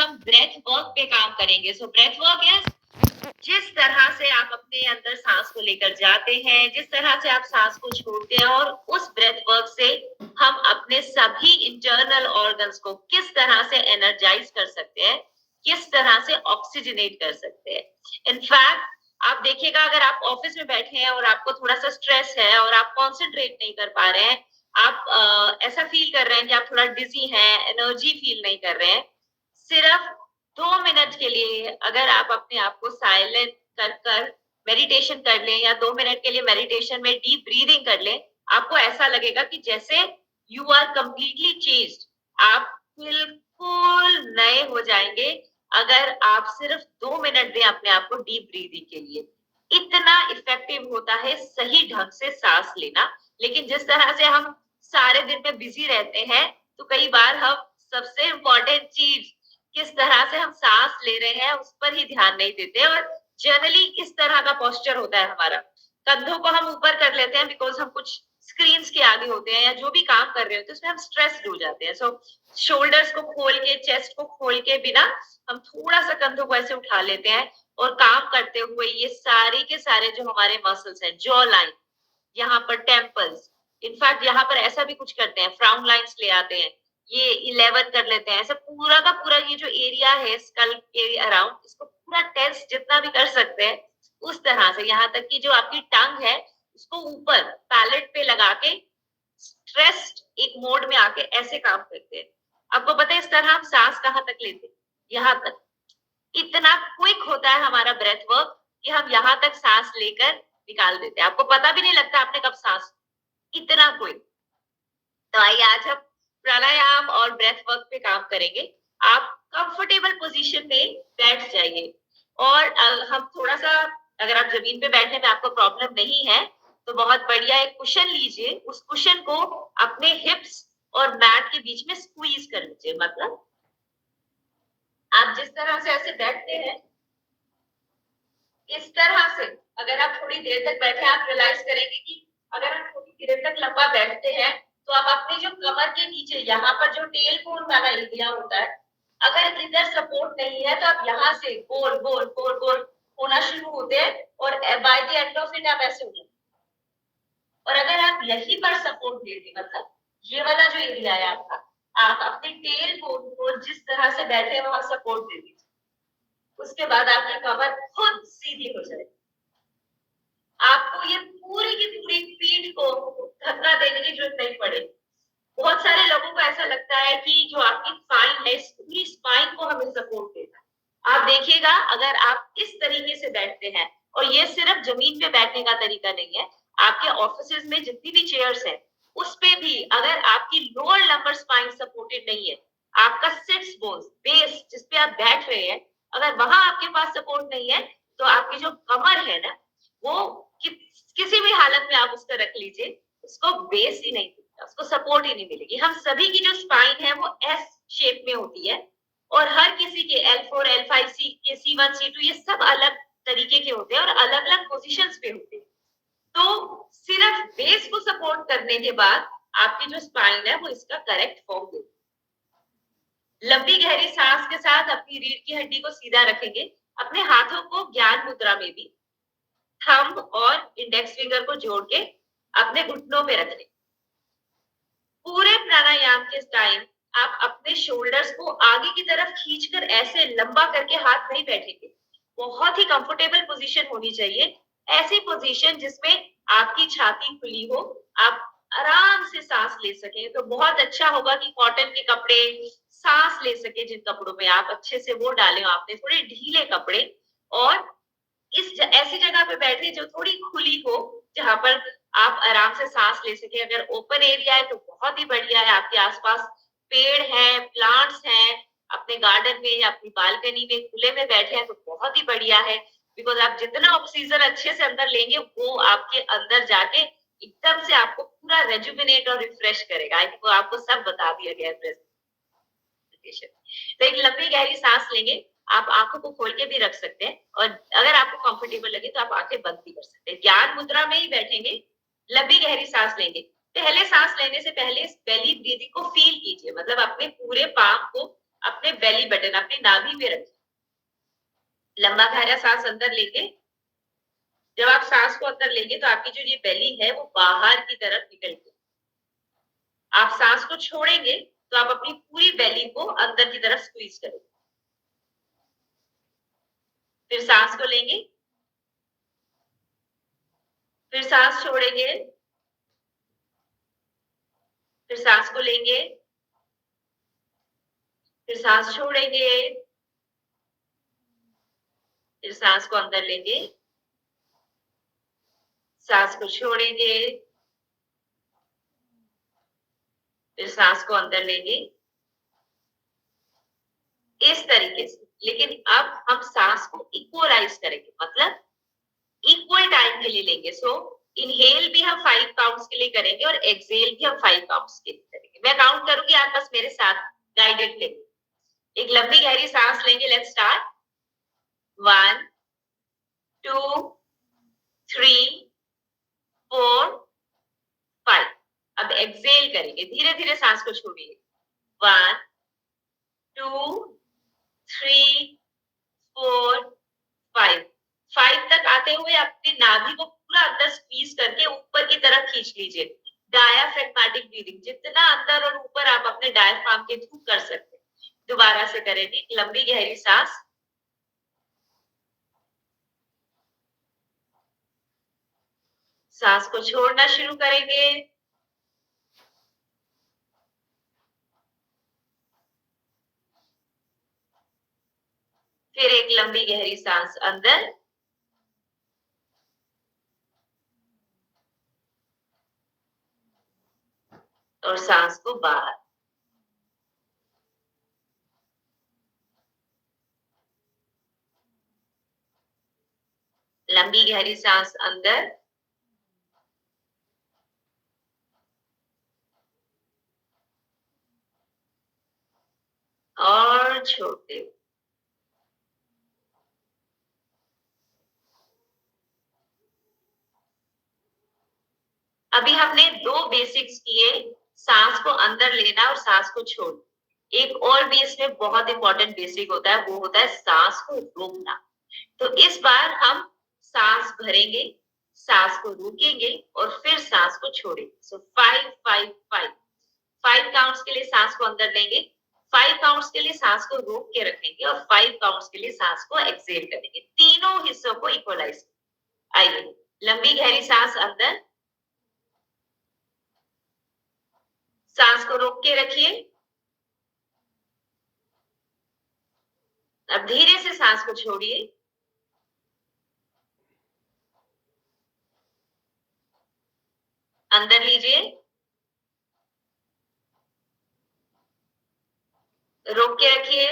हम breath work पे काम करेंगे। सो ब्रेथ वर्क इज जिस तरह से आप अपने अंदर सांस को लेकर जाते हैं, जिस तरह से आप सांस को छोड़ते हैं, और उस ब्रेथ वर्क से हम अपने सभी इंटरनल ऑर्गन्स को किस तरह से एनर्जाइज कर सकते हैं, किस तरह से ऑक्सीजनेट कर सकते हैं। इनफैक्ट आप देखिएगा, अगर आप ऑफिस में बैठे हैं और आपको थोड़ा सा स्ट्रेस है और आप कॉन्सेंट्रेट नहीं कर पा रहे हैं, आप ऐसा फील कर रहे हैं कि आप थोड़ा डिजी हैं, एनर्जी फील नहीं कर रहे हैं, सिर्फ 2 मिनट के लिए अगर आप अपने आप को साइलेंट कर कर मेडिटेशन कर लें, या 2 मिनट के लिए मेडिटेशन में डीप ब्रीदिंग कर लें, आपको ऐसा लगेगा कि जैसे यू आर कंप्लीटली चेंज्ड। आप बिल्कुल नए हो जाएंगे अगर आप सिर्फ 2 मिनट दें अपने आप को डीप ब्रीदिंग के लिए। इतना इफेक्टिव होता है सही ढंग से सांस लेना। लेकिन जिस तरह से हम सारे दिन में बिजी रहते हैं, तो कई बार हम सबसे इम्पोर्टेंट चीज किस तरह से हम सांस ले रहे हैं उस पर ही ध्यान नहीं देते। और जनरली इस तरह का पोस्चर होता है हमारा, कंधों को हम ऊपर कर लेते हैं बिकॉज हम कुछ स्क्रीन्स के आगे होते हैं या जो भी काम कर रहे होते हैं उसमें हम स्ट्रेस्ड हो जाते हैं। सो शोल्डर्स को खोल के, चेस्ट को खोल के बिना हम थोड़ा सा कंधों को ऐसे उठा लेते हैं, और काम करते हुए ये सारे के सारे जो हमारे मसल्स हैं, जॉ लाइन, यहाँ पर टेम्पल्स, इनफैक्ट यहाँ पर ऐसा भी कुछ करते हैं, फ्राउन लाइंस ले आते हैं, ये 11 कर लेते हैं, ऐसा पूरा का पूरा ये जो एरिया है स्कल के अराउंड, इसको पूरा टेंस जितना भी कर सकते हैं उस तरह से, यहाँ तक कि जो आपकी टंग है उसको ऊपर पैलेट पे लगा के स्ट्रेस्ड एक मोड में आके ऐसे काम करते हैं। आपको पता है इस तरह हम सांस कहाँ तक लेते हैं? यहाँ तक। इतना क्विक होता है हमारा ब्रेथ वर्क कि हम यहाँ तक सांस लेकर निकाल देते हैं, आपको पता भी नहीं लगता आपने कब सांस, इतना क्विक। तो आइए आज हम प्राणायाम और ब्रेथ वर्क पे काम करेंगे। आप कंफर्टेबल पोजीशन में बैठ जाइए, और हम थोड़ा सा, अगर आप जमीन पे बैठने में आपको प्रॉब्लम नहीं है तो बहुत बढ़िया एक कुशन लीजिए, उस कुशन को अपने हिप्स और मैट के बीच में स्क्वीज कर लीजिए। मतलब आप जिस तरह से ऐसे बैठते हैं, इस तरह से अगर आप थोड़ी देर तक बैठे, आप रियलाइज करेंगे कि अगर आप थोड़ी देर तक लंबा बैठते हैं तो आप अपने जो कमर के नीचे यहाँ पर जो टेल बोन वाला एरिया होता है, अगर इधर सपोर्ट नहीं है तो आप यहाँ से गोल गोल गोल गोल होना शुरू होते हैं, और by the end of it आप ऐसे हो जाते। और अगर आप यहीं पर सपोर्ट देते, मतलब ये वाला जो एरिया है आपका, आप अपने टेल बोन को जिस तरह से बैठे वहां सपोर्ट दे दीजिए, उसके बाद आपकी कमर खुद सीधी हो जाएगी। आपको ये पूरी की पूरी पीठ को धक्का देने की जरूरत नहीं पड़ेगी। बहुत सारे लोगों को ऐसा लगता है कि जो आपकी स्पाइन है, पूरी स्पाइन को हमें सपोर्ट देता है। आप देखिएगा अगर आप इस तरीके से बैठते हैं, और ये सिर्फ जमीन पे बैठने का तरीका नहीं है, आपके ऑफिसेज में जितनी भी चेयर्स हैं उस पे भी अगर आपकी लोअर लंबर स्पाइन सपोर्टेड नहीं है, आपका सिट्स बोन्स, बेस जिस पे आप बैठ रहे हैं, अगर वहां आपके पास सपोर्ट नहीं है, तो आपकी जो कमर है ना, वो किसी भी हालत में आप उसको रख लीजिए, उसको बेस ही नहीं, उसको सपोर्ट ही नहीं मिलेगी। हम सभी की जो स्पाइन है वो एस शेप में होती है, और हर किसी के L4, L5, C1, C2 ये सब अलग तरीके के होते हैं और अलग अलग पोजीशंस पे होते हैं। तो सिर्फ बेस को सपोर्ट करने के बाद आपकी जो स्पाइन है वो इसका करेक्ट फॉर्म देगी। लंबी गहरी सांस के साथ अपनी रीढ़ की हड्डी को सीधा रखेंगे, अपने हाथों को ज्ञान मुद्रा में भी थंब और इंडेक्स फिंगर को जोड़ के अपने घुटनों पे रख लें। पूरे प्राणायाम के टाइम आप अपने शोल्डर्स को आगे की तरफ खींचकर ऐसे लंबा करके हाथ नहीं बैठेंगे। बहुत ही कंफर्टेबल पोजीशन होनी चाहिए, ऐसी पोजीशन जिसमें आपकी छाती खुली हो, आप आराम से सांस ले सकें। तो बहुत अच्छा होगा कि कॉटन के कपड़े सांस ले सके, जिन कपड़ों में आप अच्छे से वो डालें, आपने थोड़े ढीले कपड़े, और ऐसी जगह पे बैठे जो थोड़ी खुली हो, जहां पर आप आराम से सांस ले सके। अगर ओपन एरिया है तो बहुत ही बढ़िया है, आपके आसपास पेड़ है, प्लांट्स हैं, अपने गार्डन में या अपनी बालकनी में खुले में बैठे हैं तो बहुत ही बढ़िया है, बिकॉज आप जितना ऑक्सीजन अच्छे से अंदर लेंगे वो आपके अंदर जाके एकदम से आपको पूरा रेजुविनेट और रिफ्रेश करेगा। आई थिंक वो आपको सब बता दिया गया है। तो एक लंबी गहरी सांस लेंगे, आप आंखों को खोल के भी रख सकते हैं, और अगर आपको कंफर्टेबल लगे तो आप आंखें बंद भी कर सकते हैं। ज्ञान मुद्रा में ही बैठेंगे, लंबी गहरी सांस लेंगे। पहले सांस लेने से पहले इस बेली ब्रीदिंग को फील कीजिए, मतलब अपने पूरे पाम को अपने बेली बटन, अपने नाभि पे रखें। लंबा गहरा सांस अंदर लेंगे। जब आप सांस को अंदर लेंगे तो आपकी जो ये बेली है वो बाहर की तरफ निकलती है। आप सांस को छोड़ेंगे तो आप अपनी पूरी बेली को अंदर की तरफ स्क्वीज करेंगे। फिर सांस को लेंगे, फिर सांस छोड़ेंगे, फिर सांस को लेंगे, फिर सांस छोड़ेंगे, फिर सांस को अंदर लेंगे, सांस को छोड़ेंगे, फिर सांस को अंदर लेंगे, इस तरीके से। लेकिन अब हम सांस को इक्वलाइज करेंगे, मतलब इक्वल टाइम के लिए लेंगे। सो इनहेल भी हम 5 काउंट्स के लिए करेंगे और एक्सहेल भी हम 5 काउंट्स के लिए करेंगे। मैं काउंट करूंगी, आप बस मेरे साथ गाइडेड लेंगे। एक लंबी गहरी सांस लेंगे। Let's start. 1 2 3 4 5। अब एक्सहेल करेंगे, धीरे धीरे सांस को छोड़िए। 1 2 3 4 5। 5 तक आते हुए अपनी नाभि को पूरा अंदर स्क्वीज करके ऊपर की तरफ खींच लीजिए। डायाफ्रेगमेटिक ब्रीदिंग, जितना अंदर और ऊपर आप अपने डायफ्राम के थ्रू कर सकते हैं। दोबारा से करेंगे, लंबी गहरी सांस। सांस को छोड़ना शुरू करेंगे। फिर एक लंबी गहरी सांस अंदर, और सांस को बाहर। लंबी गहरी सांस अंदर, और छोड़ते। अभी हमने 2 बेसिक्स किए, सांस को अंदर लेना और सांस को छोड़ना। एक और भी इसमें बहुत इंपॉर्टेंट बेसिक होता है, वो होता है सांस को रोकना। तो इस बार हम सांस भरेंगे, सांस को रोकेंगे और फिर सांस को छोड़ेंगे। सो 5 5 5। 5 काउंट्स के लिए सांस को अंदर लेंगे, 5 काउंट्स के लिए सांस को रोक के रखेंगे और 5 काउंट्स के लिए सांस को एक्सहेल करेंगे। तीनों हिस्सों को इक्वलाइज। आइए, लंबी गहरी सांस अंदर, सांस को रोक के रखिए। अब धीरे से सांस को छोड़िए। अंदर लीजिए, रोक के रखिए,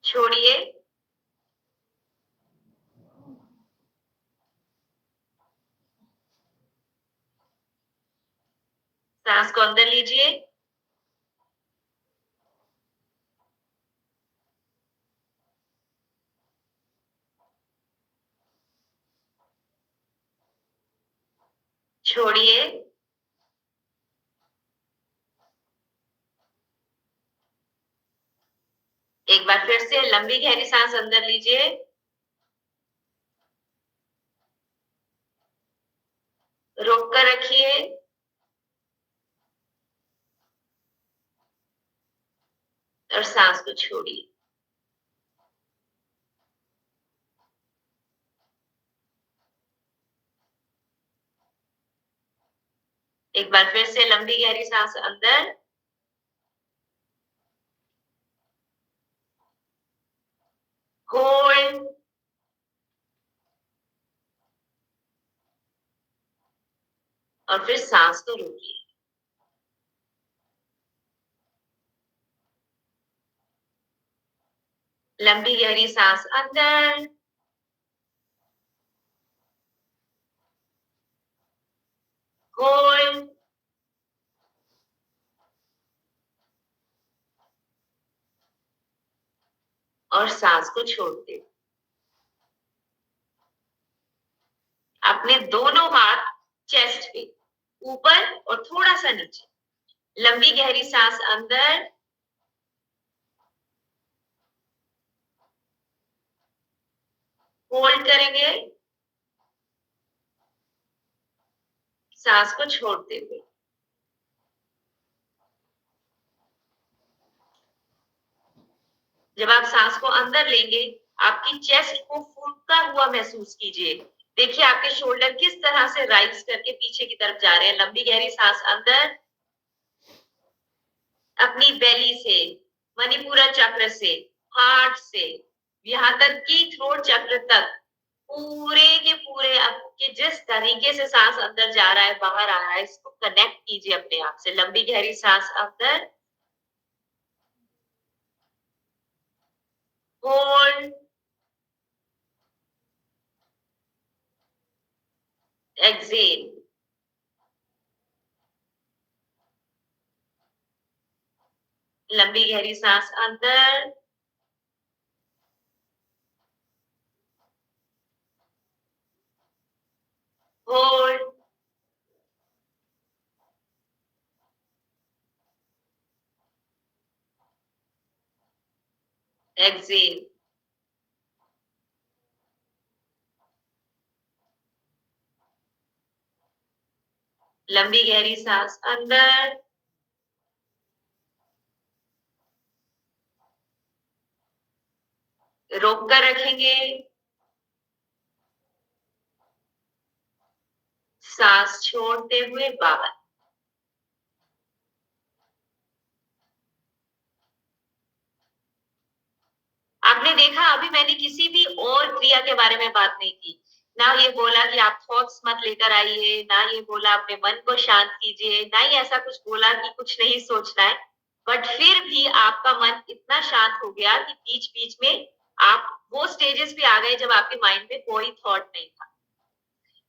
छोड़िए। सांस को अंदर लीजिए, छोड़िए। एक बार फिर से लंबी गहरी सांस अंदर लीजिए, रोक कर रखिए, और सांस को छोड़िए। एक बार फिर से लंबी गहरी सांस अंदर, होल्ड, और फिर सांस को रोकिए। लंबी गहरी सांस अंदर, होल्ड, और सांस को छोड़ते। अपने दोनों हाथ चेस्ट पे, ऊपर और थोड़ा सा नीचे। लंबी गहरी सांस अंदर, होल्ड करेंगे, सांस को छोड़ते हुए। जब आप सांस को अंदर लेंगे, आपकी चेस्ट को फूलता हुआ महसूस कीजिए। देखिए आपके शोल्डर किस तरह से राइज करके पीछे की तरफ जा रहे हैं। लंबी गहरी सांस अंदर, अपनी बेली से, मणिपुरा चक्र से, हार्ट से, यहाँ तक कि थ्रोट चक्र तक, पूरे के पूरे आपके जिस तरीके से सांस अंदर जा रहा है, बाहर आ रहा है, इसको कनेक्ट कीजिए अपने आप से। लंबी गहरी सांस अंदर, होल्ड, एक्सेल। लंबी गहरी सांस अंदर, होल्ड, एक्सेल। लंबी गहरी सांस अंदर, रोक कर रखेंगे, सांस छोड़ते हुए बाहर। आपने देखा अभी मैंने किसी भी और क्रिया के बारे में बात नहीं की। ना ये बोला कि आप थॉट्स मत लेकर आइए, ना ये बोला अपने मन को शांत कीजिए, ना ही ऐसा कुछ बोला कि कुछ नहीं सोचना है। बट फिर भी आपका मन इतना शांत हो गया कि बीच-बीच में आप वो स्टेजेस पे आ गए जब आपके माइंड में कोई थॉट नहीं था।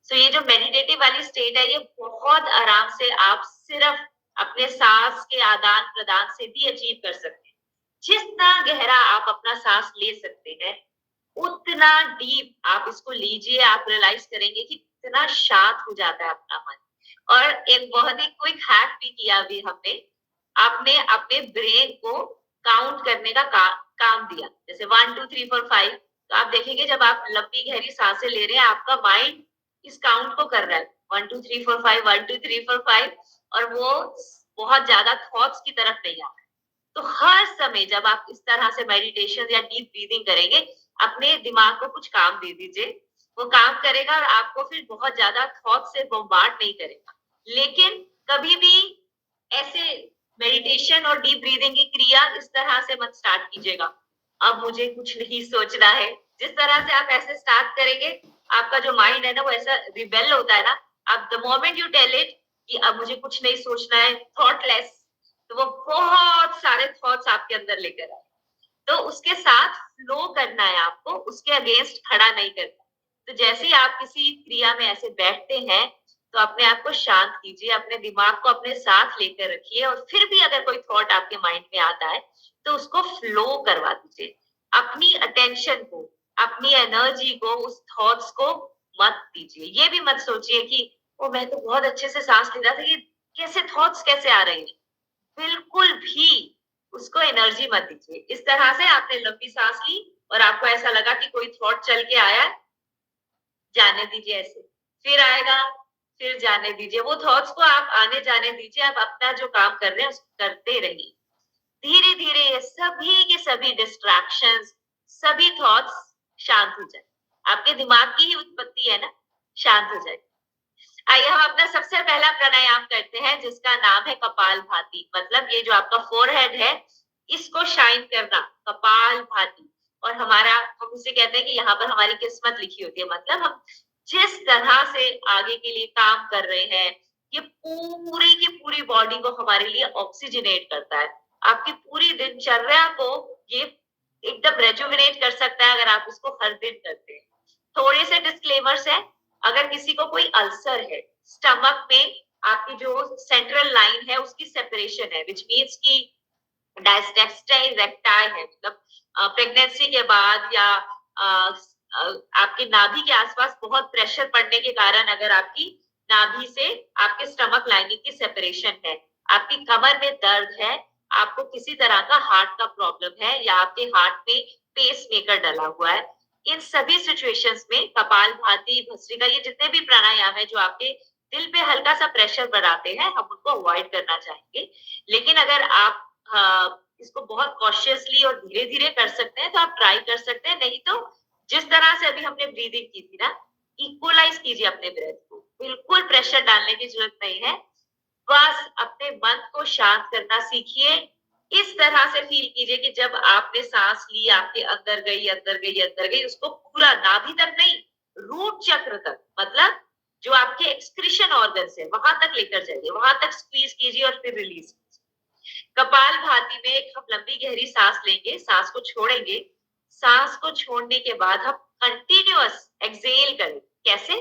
सो ये जो मेडिटेटिव वाली स्टेट है, ये बहुत आराम से आप सिर्फ अपने सांस के आदान-प्रदान से भी अचीव कर सकते हैं। जितना गहरा आप अपना सांस ले सकते हैं, उतना डीप आप इसको लीजिए, आप रियलाइज करेंगे कि कितना शांत हो जाता है अपना मन। और एक बहुत ही क्विक हैक भी किया अभी हमने, आपने अपने ब्रेन को काउंट करने का काम दिया, जैसे 1 2 3 4 5। तो आप देखेंगे जब आप लंबी गहरी सांसें ले रहे हैं, आपका माइंड इस काउंट को कर रहा है, 1 2 3 4 5, 1 2 3 4 5, और वो बहुत ज्यादा थॉट्स की तरफ नहीं आ रहा है। तो हर समय जब आप इस तरह से मेडिटेशन या डीप ब्रीदिंग करेंगे, अपने दिमाग को कुछ काम दे दीजिए, वो काम करेगा और आपको फिर बहुत ज्यादा थॉट से बॉम्बार्ड नहीं करेगा। लेकिन कभी भी ऐसे मेडिटेशन और डीप ब्रीदिंग की क्रिया इस तरह से मत स्टार्ट कीजिएगा, अब मुझे कुछ नहीं सोचना है। जिस तरह से आप ऐसे स्टार्ट करेंगे, आपका जो माइंड है ना, वो ऐसा रिबेल होता है ना, आप the moment you tell it कि अब मुझे कुछ नहीं सोचना है, थॉटलेस, तो वो बहुत सारे थॉट्स आपके अंदर लेकर आए। तो उसके साथ फ्लो करना है आपको, उसके अगेंस्ट खड़ा नहीं करना। तो जैसे ही आप किसी क्रिया में ऐसे बैठते हैं, तो अपने आप को शांत कीजिए, अपने दिमाग को अपने साथ लेकर रखिए, और फिर भी अगर कोई थॉट आपके माइंड में आता है, तो उसको फ्लो करवा दीजिए। अपनी अटेंशन को, अपनी एनर्जी को उस थॉट्स को मत दीजिए। ये भी मत सोचिए कि ओ मैं तो बहुत अच्छे से सांस ले रहा था, ये कैसे थॉट्स कैसे आ रहे हैं। बिल्कुल भी उसको एनर्जी मत दीजिए। इस तरह से आपने लंबी सांस ली और आपको ऐसा लगा कि कोई थॉट चल के आया, जाने दीजिए ऐसे। फिर आएगा, फिर जाने दीजिए। वो थॉट्स को आप आने जाने दीजिए, आप अपना जो काम कर रहे हैं उसको करते रहिए। धीरे-धीरे ये सभी के सभी डिस्ट्रैक्शंस, सभी थॉट्स शांत हो जाए। आपके दिमाग की ही उत्पत्ति है ना, शांत हो जाए। आइए हम अपना सबसे पहला प्राणायाम करते हैं, जिसका नाम है कपालभाति। मतलब ये जो आपका फोरहेड है, इसको शाइन करना, कपालभाति। और हमारा, हम उसे कहते हैं कि यहाँ पर हमारी किस्मत लिखी होती है। मतलब हम जिस तरह से आगे के लिए काम कर रहे हैं, ये पूरी की पूरी बॉडी को हमारे लिए ऑक्सीजनेट करता है। आपकी पूरी दिनचर्या को ये एकदम रेजुविनेट कर सकता है, अगर आप उसको हर दिन करते हैं। थोड़े से डिस्क्लेमर्स हैं। अगर किसी को कोई अल्सर है स्टमक में, आपकी जो सेंट्रल लाइन है उसकी सेपरेशन है, विच मीन्स की डायस्टेक्साइल रेक्टाई है, मतलब प्रेगनेंसी के बाद या आपके नाभि के आसपास बहुत प्रेशर पड़ने के कारण अगर आपकी नाभि से आपके स्टमक लाइनिंग की सेपरेशन है, आपकी कमर में दर्द है, आपको किसी तरह का हार्ट का प्रॉब्लम है या आपके हार्ट में पेस मेकर डला हुआ है, इन सभी सिचुएशंस में कपालभाति, भस्त्रिका, ये जितने भी प्राणायाम है जो आपके दिल पे हल्का सा प्रेशर बढ़ाते हैं, हम उनको अवॉइड करना चाहेंगे। लेकिन अगर आप इसको बहुत कॉशियसली और धीरे-धीरे कर सकते हैं तो आप ट्राई कर सकते हैं, नहीं तो जिस तरह से अभी हमने ब्रीदिंग की थी ना, इक्वलाइज कीजिए अपने ब्रेथ को, बिल्कुल प्रेशर डालने की जरूरत नहीं है। बस अपने मन को शांत करना सीखिए। इस तरह से फील कीजिए कि जब आपने सांस ली, आपके अंदर गई, अंदर गई, अंदर गई, उसको पूरा नाभि तक नहीं, रूट चक्र तक, मतलब जो आपके एक्सक्रीशन ऑर्गन्स है वहां तक लेकर जाइए, वहां तक स्क्वीज कीजिए और फिर रिलीज कीजिए। कपालभाति में एक हम लंबी गहरी सांस लेंगे, सांस को छोड़ेंगे, सांस को छोड़ने के बाद हम कंटिन्यूअस एक्सेल करें। कैसे?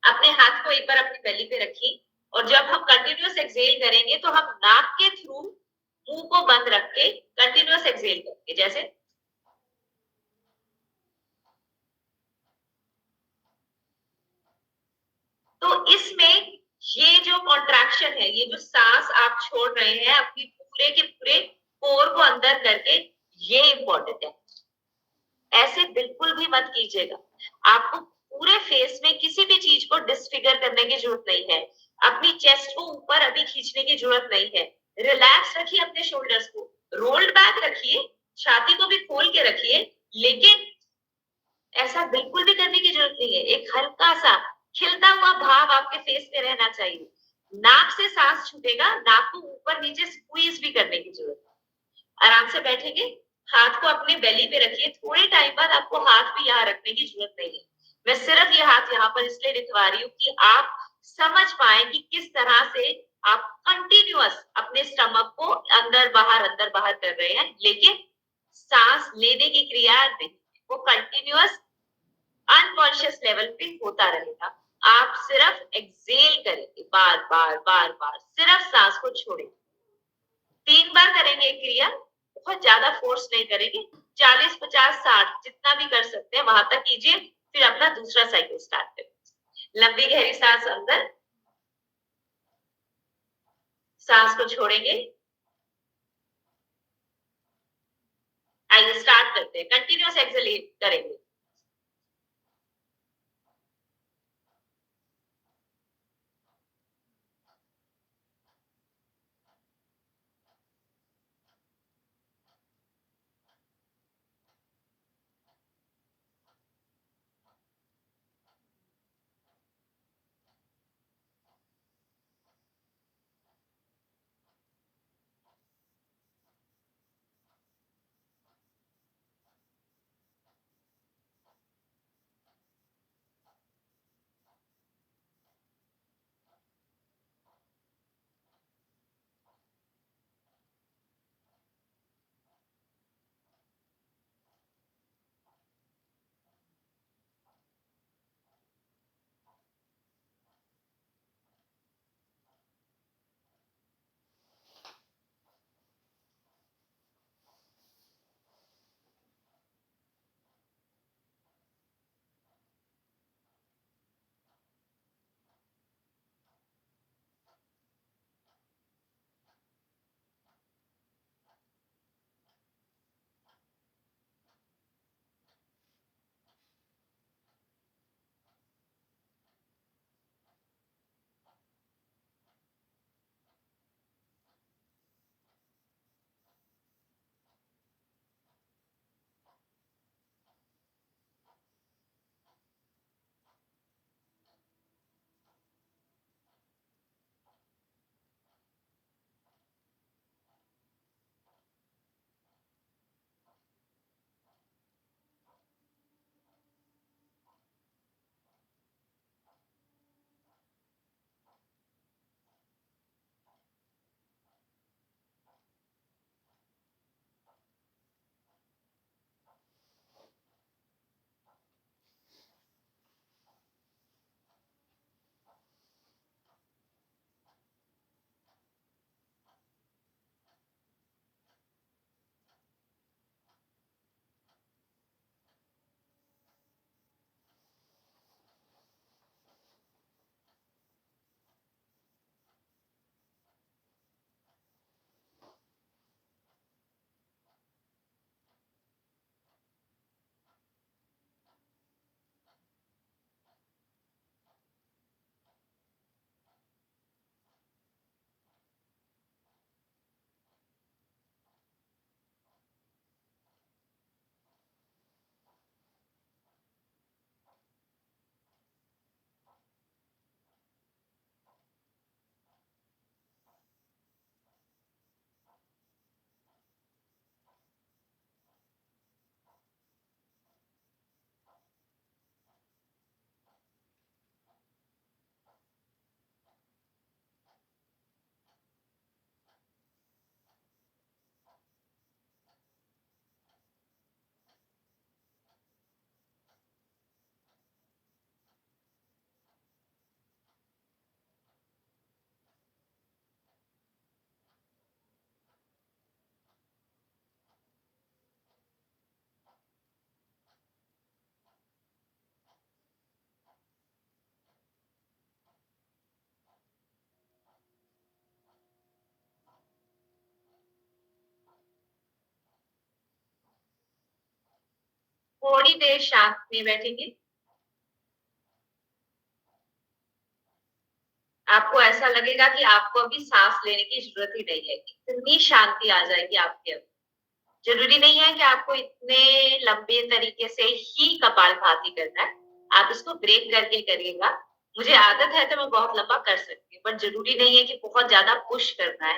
अपने हाथ को एक बार अपनी बेली पे रखिए और जब हम कंटिन्यूअस एक्सेल करेंगे तो हम नाक के थ्रू मुंह को बंद रख के कंटिन्यूअस एक्सेल करेंगे। जैसे तो इसमें ये जो कॉन्ट्रैक्शन है, ये जो सांस आप छोड़ रहे हैं अपनी पूरे के पूरे कोर को अंदर करके, ये इंपॉर्टेंट है। ऐसे बिल्कुल भी मत कीजिएगा। आपको पूरे फेस में किसी भी चीज को डिसफिगर करने की जरूरत नहीं है। अपनी चेस्ट को ऊपर अभी खींचने की जरूरत नहीं है। रिलैक्स रखिए अपने शोल्डर्स को, रोल्ड बैक रखिए, छाती को भी खोल के रखिए, लेकिन ऐसा बिल्कुल भी करने की जरूरत नहीं है। एक हल्का सा खिलता हुआ भाव आपके फेस पे रहना चाहिए। नाक से सांस छूटेगा, नाक को ऊपर नीचे स्क्वीज भी करने की जरूरत है। आराम से बैठेंगे, हाथ को अपने बेली पे रखिए, थोड़े टाइम बाद आपको हाथ भी यहाँ रखने की जरूरत नहीं है। मैं सिर्फ ये हाथ यहाँ पर इसलिए दिखवा रही हूँ कि आप समझ पाए कि किस तरह से आप कंटिन्यूअस अपने स्टमक को अंदर बाहर कर रहे हैं, लेकिन सांस लेने की क्रिया नहीं, वो कंटिन्यूअस अनकॉन्शियस लेवल पे होता रहेगा। आप सिर्फ एक्सेल करेंगे, बार बार बार बार, सिर्फ सांस को छोड़ें। 3 बार करेंगे ये क्रिया, बहुत ज्यादा फोर्स नहीं करेंगे, 40, 50, 60 जितना भी कर सकते हैं वहां तक कीजिए, फिर अपना दूसरा साइकिल स्टार्ट करें। लंबी गहरी सांस अंदर, सांस को छोड़ेंगे। आइए स्टार्ट करते हैं, कंटिन्यूअस एक्सेल करेंगे। थोड़ी देर शांत में बैठेंगे। आपको ऐसा लगेगा कि आपको अभी सांस लेने की जरूरत ही नहीं है, इतनी शांति आ जाएगी आपके अंदर। जरूरी नहीं है कि आपको इतने लंबे तरीके से ही कपालभाति करना है, आप इसको ब्रेक करके करिएगा। मुझे आदत है तो मैं बहुत लंबा कर सकती हूँ, बट जरूरी नहीं है कि बहुत ज्यादा पुश करना है।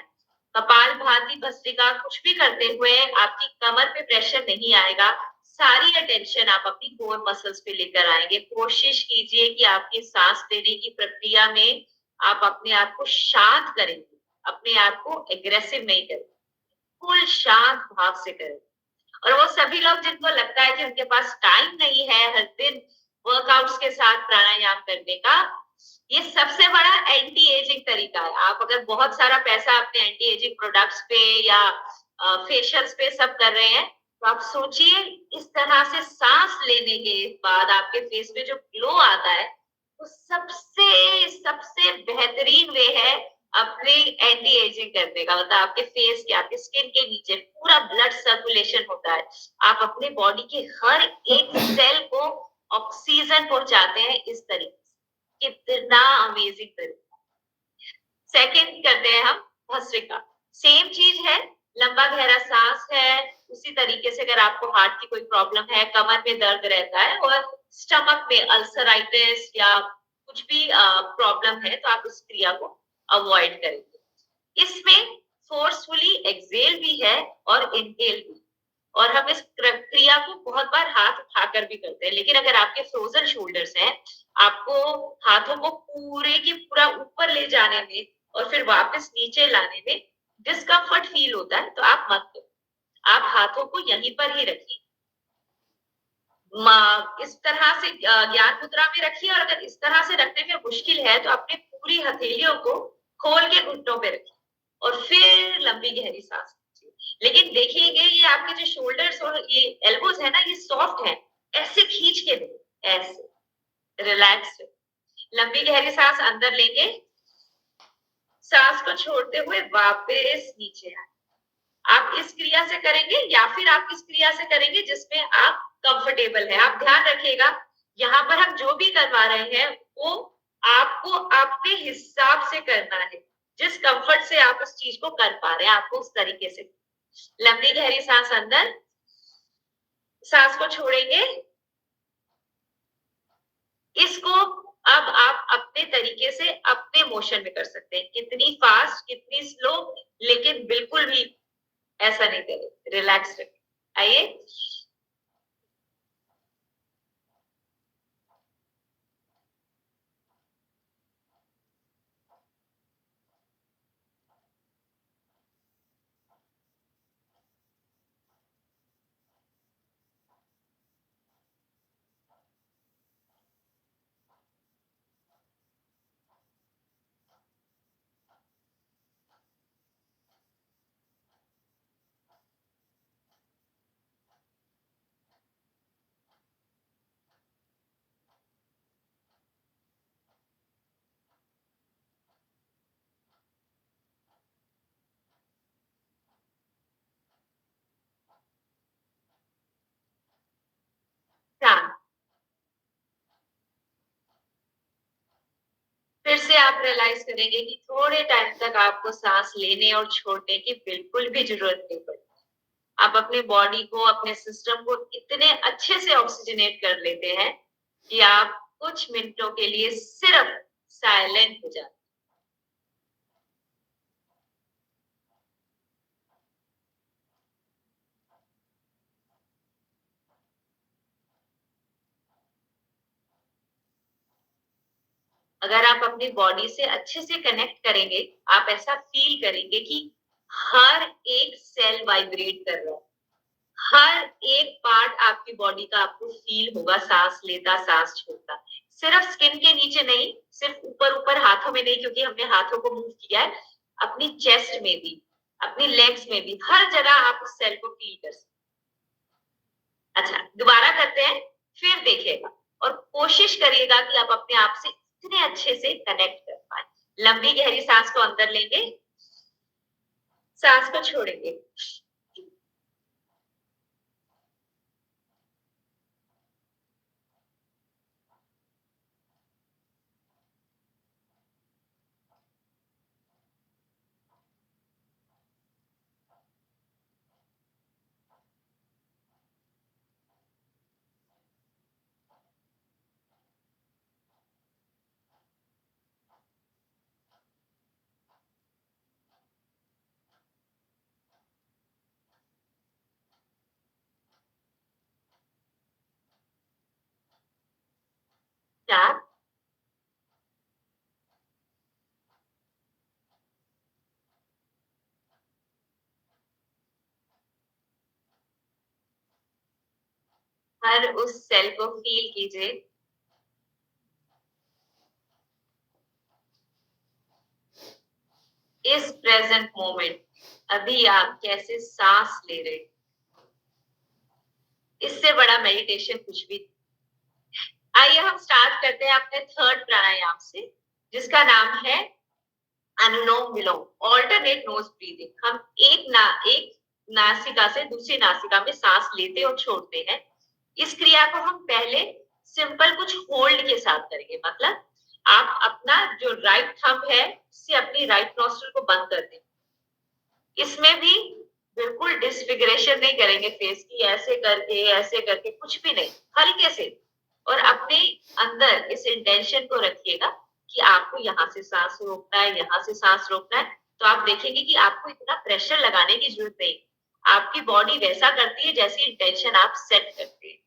कपालभाति, भस्त्रिका कुछ भी करते हुए आपकी कमर पे प्रेशर नहीं आएगा, सारी अटेंशन आप अपनी कोर मसल्स पे लेकर आएंगे। कोशिश कीजिए कि आपकी सांस लेने की प्रक्रिया में आप अपने आप को शांत करेंगे, अपने आप को एग्रेसिव नहीं करेंगे, बिल्कुल शांत भाव से करें। और वो सभी लोग जिनको लगता है कि उनके पास टाइम नहीं है हर दिन वर्कआउट्स के साथ प्राणायाम करने का, ये सबसे बड़ा एंटी एजिंग तरीका है। आप अगर बहुत सारा पैसा अपने एंटी एजिंग प्रोडक्ट्स पे या फेशियल्स पे सब कर रहे हैं, तो आप सोचिए इस तरह से सांस लेने के बाद आपके फेस पे जो ग्लो आता है, वो सबसे सबसे बेहतरीन वे है अपने एंटी एजिंग करने का। मतलब आपके फेस के, आपके स्किन के नीचे पूरा ब्लड सर्कुलेशन होता है, आप अपने बॉडी के हर एक सेल को ऑक्सीजन पहुंचाते हैं इस तरीके से। कितना अमेजिंग तरीका। सेकंड करते हैं हम भस्त्रिका। सेम चीज है, लंबा गहरा सांस है। उसी तरीके से अगर आपको हार्ट की कोई प्रॉब्लम है, कमर में दर्द रहता है और स्टमक में अल्सराइटिस या कुछ भी प्रॉब्लम है, तो आप इस क्रिया को अवॉइड करेंगे। इसमें फोर्सफुली एक्सेल भी है और इनहेल भी, और हम इस क्रिया को बहुत बार हाथ उठाकर भी करते हैं। लेकिन अगर आपके फ्रोजन शोल्डर्स हैं, आपको हाथों को पूरे की पूरा ऊपर ले जाने में और फिर वापस नीचे लाने में डिस्कम्फर्ट फील होता है, तो आप मत करो। आप हाथों को यहीं पर ही रखिए, इस तरह से ज्ञान मुद्रा में रखिए। और अगर इस तरह से रखने में मुश्किल है, तो अपने पूरी हथेलियों को खोल के घुटनों पे रखिए और फिर लंबी गहरी सांस लीजिए। लेकिन देखिएगा ये आपके जो शोल्डर्स और ये एल्बोज है ना, ये सॉफ्ट है, ऐसे खींच के नहीं, ऐसे रिलैक्स। लंबी गहरी सांस अंदर लेंगे, सांस को छोड़ते हुए वापस नीचे आए। आप इस क्रिया से करेंगे या फिर आप इस क्रिया से करेंगे जिसमें आप कंफर्टेबल है। आप ध्यान रखिएगा, यहाँ पर हम जो भी करवा रहे हैं वो आपको अपने हिसाब से करना है, जिस कंफर्ट से आप उस चीज को कर पा रहे हैं, आपको उस तरीके से। लंबी गहरी सांस अंदर, सांस को छोड़ेंगे। इसको अब आप अपने तरीके से अपने मोशन में कर सकते हैं, कितनी फास्ट कितनी स्लो, लेकिन बिल्कुल भी ऐसा नहीं करें, रिलैक्स रखें। आइए, शांत। फिर से आप रियलाइज करेंगे कि थोड़े टाइम तक आपको सांस लेने और छोड़ने की बिल्कुल भी जरूरत नहीं पड़ती। आप अपने बॉडी को, अपने सिस्टम को इतने अच्छे से ऑक्सीजनेट कर लेते हैं कि आप कुछ मिनटों के लिए सिर्फ साइलेंट हो जाते हैं। अगर आप अपनी बॉडी से अच्छे से कनेक्ट करेंगे, आप ऐसा फील करेंगे कि हर एक सेल वाइब्रेट कर रहा है, हर एक पार्ट आपकी बॉडी का आपको फील होगा, सांस लेता सांस छोड़ता। सिर्फ स्किन के नीचे नहीं, सिर्फ ऊपर ऊपर हाथों में नहीं, क्योंकि हमने हाथों को मूव किया है, अपनी चेस्ट में भी, अपनी लेग्स में भी, हर जगह आप उस सेल को फील कर सकते। अच्छा, दोबारा करते हैं, फिर देखिएगा और कोशिश करिएगा कि आप अपने आप से इतने अच्छे से कनेक्ट कर पाए। लंबी गहरी सांस को अंदर लेंगे, सांस को छोड़ेंगे। 4, हर उस सेल को फील कीजिए। इस प्रेजेंट मोमेंट अभी आप कैसे सांस ले रहे, इससे बड़ा मेडिटेशन कुछ भी। आइए हम स्टार्ट करते हैं अपने थर्ड प्राणायाम से, जिसका नाम है अनुलोम विलोम, ऑल्टरनेट नोज ब्रीदिंग। हम एक नासिका से दूसरी नासिका में सांस लेते और छोड़ते हैं। इस क्रिया को हम पहले सिंपल कुछ होल्ड के साथ करेंगे। मतलब आप अपना जो राइट थंब है उससे अपनी राइट नॉस्ट्रिल को बंद कर दें। इसमें भी बिल्कुल डिसफिगरेशन नहीं करेंगे फेस की, ऐसे करके कुछ भी नहीं, हल्के से। और अपने अंदर इस इंटेंशन को रखिएगा कि आपको यहाँ से सांस रोकना है, यहाँ से सांस रोकना है। तो आप देखेंगे कि आपको इतना प्रेशर लगाने की जरूरत नहीं, आपकी बॉडी वैसा करती है जैसी इंटेंशन आप सेट करते हैं।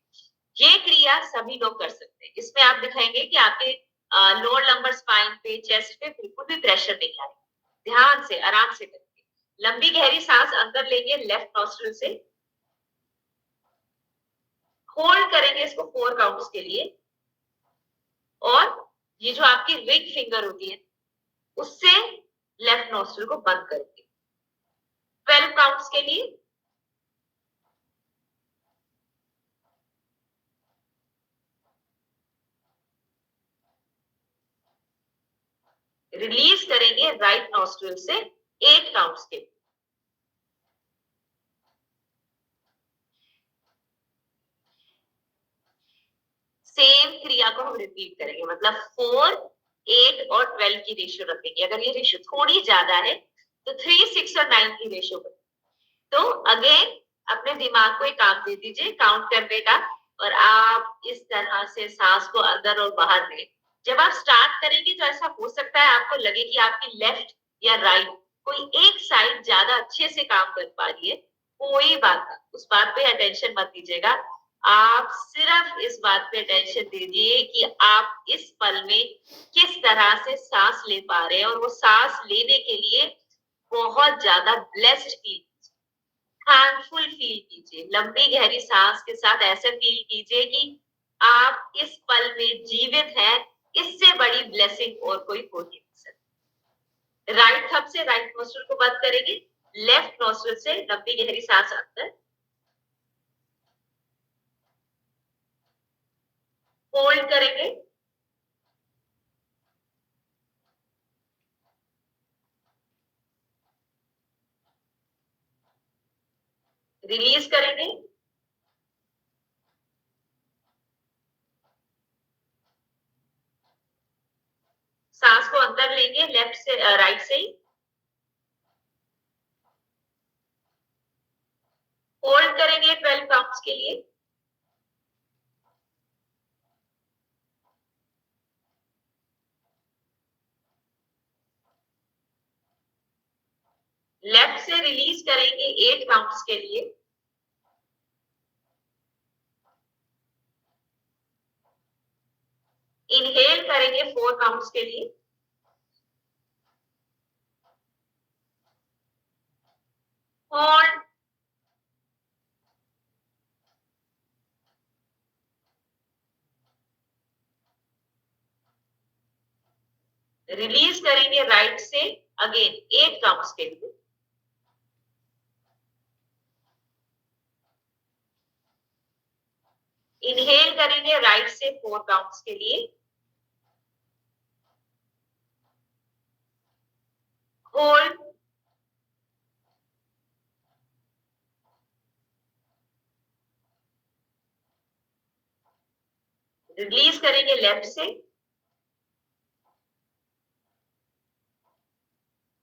ये क्रिया सभी लोग कर सकते हैं। इसमें आप दिखाएंगे कि आपके लोअर लंबर स्पाइन पे, चेस्ट पे बिल्कुल भी प्रेशर नहीं आएगा। ध्यान से, आराम से करेंगे। लंबी गहरी सांस अंदर लेंगे लेफ्ट नॉस्ट्रिल से, होल्ड करेंगे इसको 4 काउंट्स के लिए। और ये जो आपकी रिंग फिंगर होती है उससे लेफ्ट नॉस्ट्रिल को बंद करेंगे 12 काउंट्स के लिए। रिलीज करेंगे राइट नॉस्ट्रिल से 8 काउंट्स के लिए। सेम क्रिया को हम रिपीट करेंगे, मतलब 4, 8 और 12 की रेशियो रखेंगे। अगर ये रेशियो थोड़ी ज्यादा है तो 3, 6 और 9 की रेशियो करेंगे। तो अगेन अपने दिमाग को एक काम दे दीजिए काउंट करने का, और आप इस तरह से सांस को अंदर और बाहर लें। जब आप स्टार्ट करेंगे तो ऐसा हो सकता है आपको लगे कि आपकी लेफ्ट या राइट कोई एक साइड ज्यादा अच्छे से काम कर पा रही है। कोई बात नहीं, उस बात पे अटेंशन मत दीजिएगा। आप सिर्फ इस बात पे अटेंशन दीजिए कि आप इस पल में किस तरह से सांस ले पा रहे हैं, और वो सांस लेने के लिए बहुत ज्यादा ब्लेस्ड फील, थैंकफुल फील कीजिए। लंबी गहरी सांस के साथ ऐसे फील कीजिए कि आप इस पल में जीवित हैं। इससे बड़ी ब्लेसिंग और कोई हो नहीं सकती। राइट थंब से राइट नोस्ट्रिल को बंद करेंगे, लेफ्ट नोस्ट्रिल से लंबी गहरी सांस अंदर, होल्ड करेंगे, रिलीज करेंगे, सांस को अंदर लेंगे लेफ्ट से राइट से ही, होल्ड करेंगे 12 काउंट्स के लिए, लेफ्ट से रिलीज करेंगे 8 काउंट्स के लिए, इनहेल करेंगे 4 काउंट्स के लिए, होल्ड, रिलीज करेंगे राइट से अगेन 8 काउंट्स के लिए, इनहेल करेंगे राइट से 4 काउंट्स के लिए, होल्ड, रिलीज करेंगे लेफ्ट से,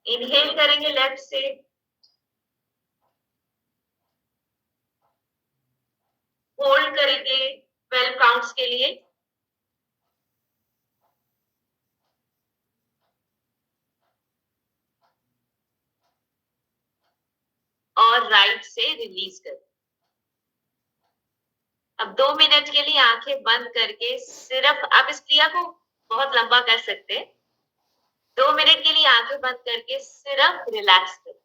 इनहेल करेंगे लेफ्ट से, होल्ड करेंगे 12 काउंट्स के लिए, और राइट से रिलीज करें। अब 2 मिनट के लिए आंखें बंद करके सिर्फ आप इस क्रिया को बहुत लंबा कर सकते हैं। 2 मिनट के लिए आंखें बंद करके सिर्फ रिलैक्स करें।